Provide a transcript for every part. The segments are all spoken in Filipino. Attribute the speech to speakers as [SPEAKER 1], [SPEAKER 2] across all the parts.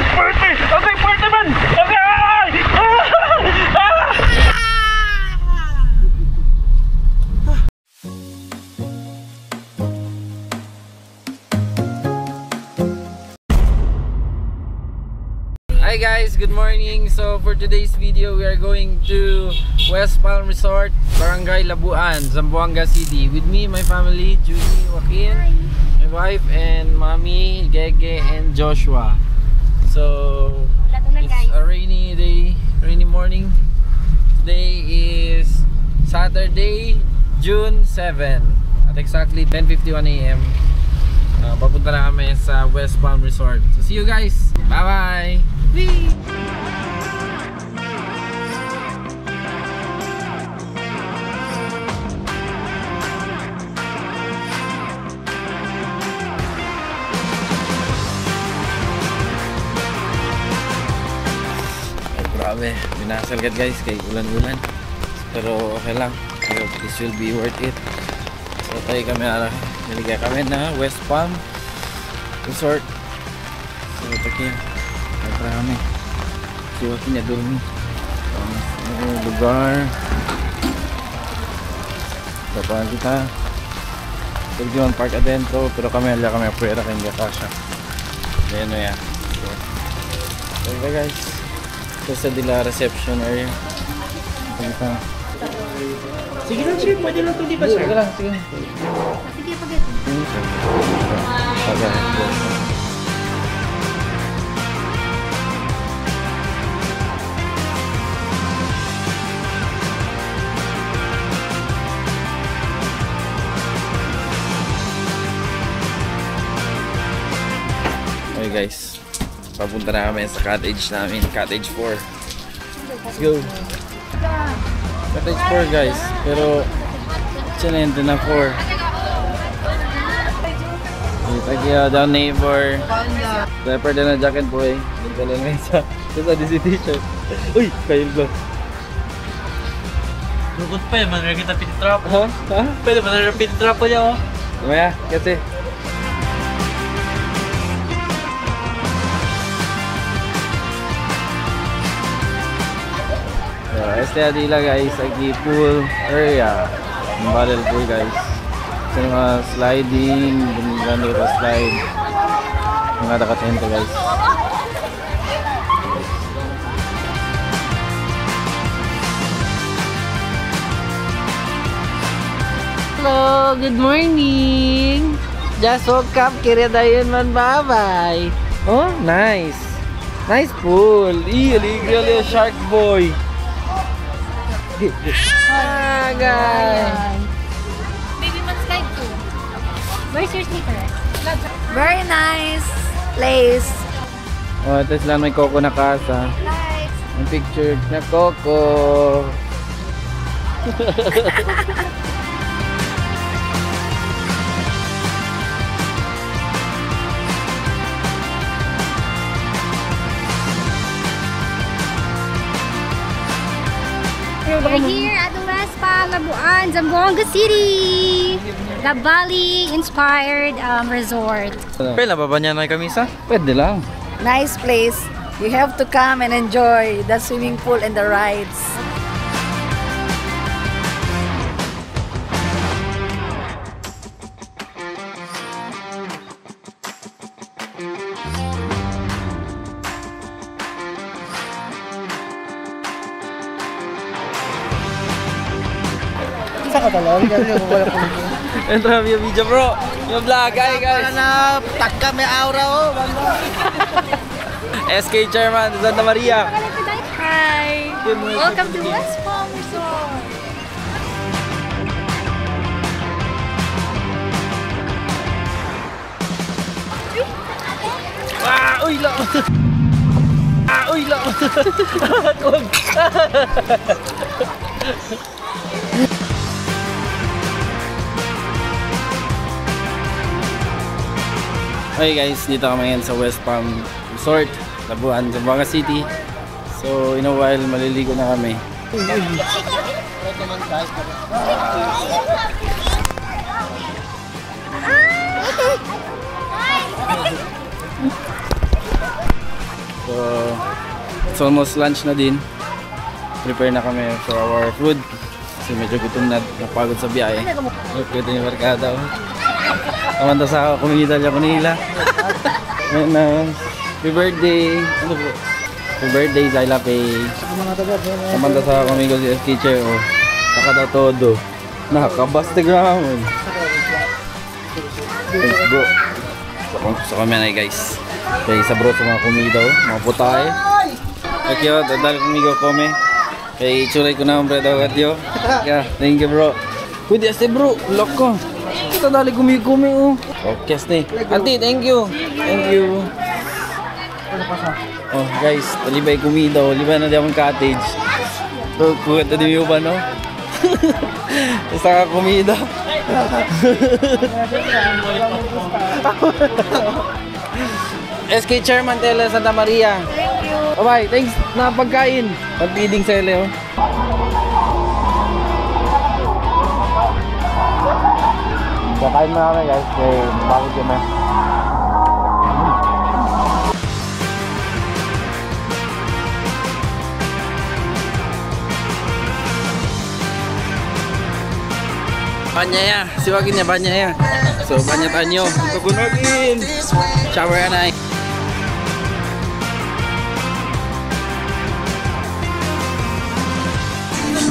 [SPEAKER 1] Party! Okay, party man! Okay!
[SPEAKER 2] Hi guys, good morning. So for today's video, we are going to West Palm Resort, Barangay Labuan, Zamboanga City. With me, my family, Julie, Joaquin, my wife, and Mommy, Gege, and Joshua. So it's a rainy day, rainy morning. Today is Saturday, June 7 at exactly 10:51 AM. Papunta na kami sa West Palm Resort. So see you guys. Bye bye. Whee! Grabe, binasal agad guys kay ulan-ulan. Pero okay lang. I hope this will be worth it. So tayo kami naligay kami na West Palm Resort. So tayo para kami. Si Joaquin niya dormi. Lugar. Dapat kita. Pwede man park adentro. Pero kami afuera kaya hindi kasha. Ayan o yan. So okay guys. Ito sa Dila reception area. Kita.
[SPEAKER 1] Sige lang sir, pwede lang ito di ba sir?
[SPEAKER 2] Sige lang, sige.
[SPEAKER 3] Sige, pag-ito.
[SPEAKER 2] Okay guys, papunta na kami sa cottage namin, cottage 4. Let's go. Cottage 4 guys, pero excelente na 4. Tagya daw neighbor. Leopard na jacket boy. Dito lang may sa DC t-shirt. Uy, kayo ba?
[SPEAKER 1] Lugod pa yan, manara kita pinitrapo.
[SPEAKER 2] Ha? Ha?
[SPEAKER 1] Pwede manara pinitrapo niya oh.
[SPEAKER 2] Lumaya, kasi. Este Adila guys, lagi pool area, barrel pool guys. So mga sliding, ganda kita slide, mga nakatente guys. Hello, good morning. Just woke up, kira dayon man babay. Oh, nice, nice pool. Really shark boy. Ah, guys.
[SPEAKER 3] Baby man slide too. Where's your sneaker? Very nice place.
[SPEAKER 2] Oh, ito sila may Coco na casa.
[SPEAKER 3] Nice.
[SPEAKER 2] Ang picture na Coco.
[SPEAKER 3] We're here at the West Palm Labuan, Zamboanga City. The Bali-inspired resort.
[SPEAKER 2] Pwede ba niya na kamisa? Pwede lang.
[SPEAKER 4] Nice place. You have to come and enjoy the swimming pool and the rides.
[SPEAKER 1] Saka talaga, wala po.
[SPEAKER 2] Ito na yung video bro. Yung vlog, guys.
[SPEAKER 1] Na takka may aura oh.
[SPEAKER 2] SK Chairman, Santa Maria.
[SPEAKER 3] Hi. Welcome to West Palm Resort.
[SPEAKER 2] Ah, uy lang. Ah, uy lang. Tuwag. Okay guys, dito kami ngayon sa West Palm Resort, Labuan, Zamboanga City. So in a while, maliligo na kami. It's almost lunch na din. Prepare na kami for our food. Kasi medyo gutom na, napagod sa biyahe. Look, ito yung barkada. Kamanta sa kumita niya ko nila. Happy birthday. Ano po? Happy birthday, Zyla Pay. Kamanta sa kamigo si teacher. Oh. Saka daw todo. Nakakabastagram. Let's go. So kami na guys. Kaya isa bro sa mga kumida. Mga putahe. Okay, dadal kumigo kome. Kaya itsuray ko na ang bread agad yo. Yeah, thank you bro. Pwede ase bro, lock ko. Kita dali kumi-kumi oh. Okay, nih. Auntie, thank you. Thank you. Oh guys, talibay kumida oh. Liba na di akong cottage. So, kuwet na di mo ba no? Isa ka kumida. SK Chairman Tela Santa Maria. Bye-bye, thanks na pagkain. Pag-feeding sa Leo. So, kain mo namin guys, kaya bakit kami. Banyaya, siwagin niya banyaya. So, banya tanyo. Tugunogin. Shower na.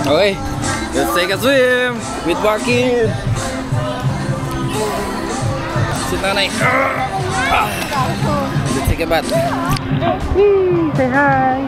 [SPEAKER 2] Okay, let's take a swim with Joaquin. Si Nanay. Let's take a bath. Say hi.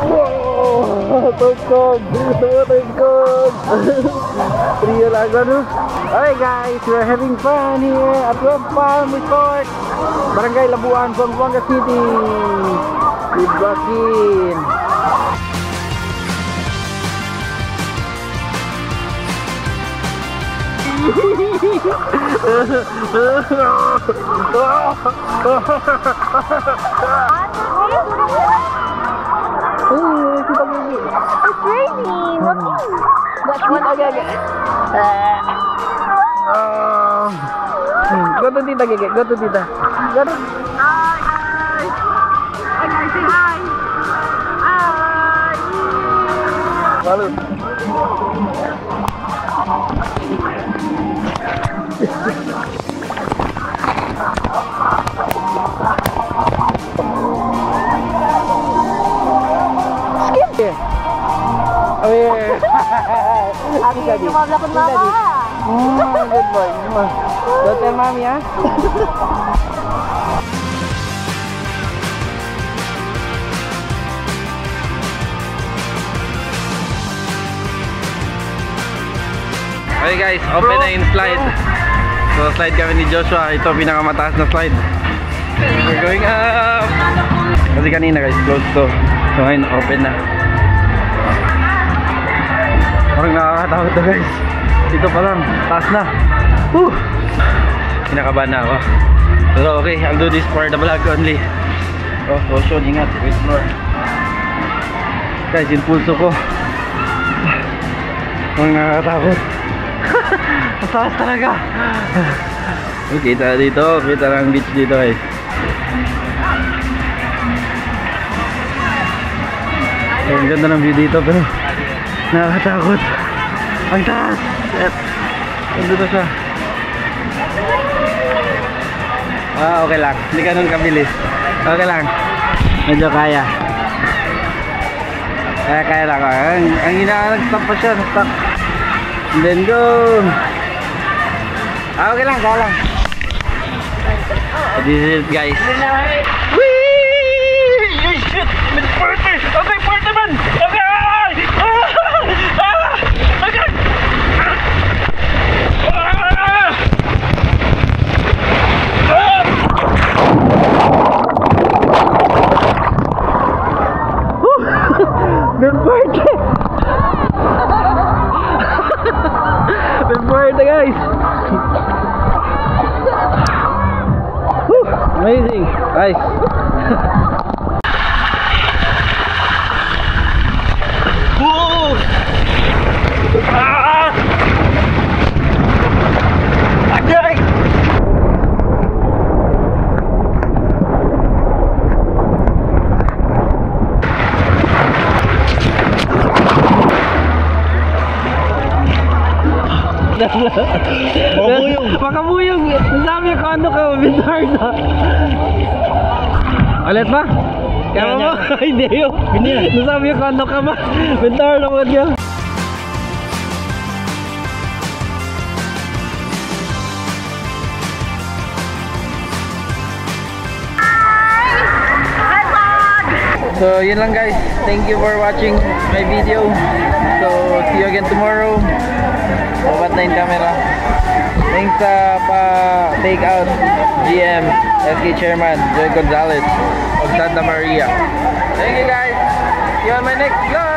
[SPEAKER 2] Wow, tugkog. Trio lang ano. Alright guys, we're having fun here at West Palm Resort, Barangay Labuan, Zamboanga City. With Joaquin.
[SPEAKER 3] It's raining.
[SPEAKER 2] Go to tita, Gege. Go to tita. Go to...
[SPEAKER 3] Hi. Say hi. Hi.
[SPEAKER 2] Halo. Skip ya? Oh yeah.
[SPEAKER 3] Abi, lumabla ko mama.
[SPEAKER 2] Good boy. Don't tell mommy ya. Okay guys, open na yung slide. So slide kami ni Joshua. Ito pinakamataas na slide. We're going up. Kasi kanina guys, close to. So ngayon, open na. Parang nakakatakot to guys. Dito pa lang, taas na. Woo! Kinakabahan na ako. Pero okay, I'll do this for the vlog only. Oh, caution, ingat. Wait more. Guys, yung pulso ko. Parang nakakatakot. Mataas talaga. Kita dito, kita lang beach dito guys. Ang ganda ng view dito pero nakakatakot. Ang taas. Nandito siya. Okay lang, hindi ganun kabilis. Okay lang, medyo kaya. Kaya lang. Ang nag-stop pa siya, stop. And then go. Okay lang, kaya lang. This is it guys. Whee! Shit! May party! Okay, party man! Okay! Okay! Good party! Good party guys! Woo! Amazing! Nice! Whoa! Ah! Okay! Makabuyong. Nasabi ko ano ka, Bernardo. Ulit ba? Kaya mo? Hindi yun. Nasabi ko ano ka ba? Bernardo mo yun. So yun lang guys, thank you for watching my video. So see you again tomorrow. Babat na yung camera. Thanks sa pa-take out GM, SK Chairman Joy Gonzalez of Santa Maria. Thank you guys. See you on my next vlog.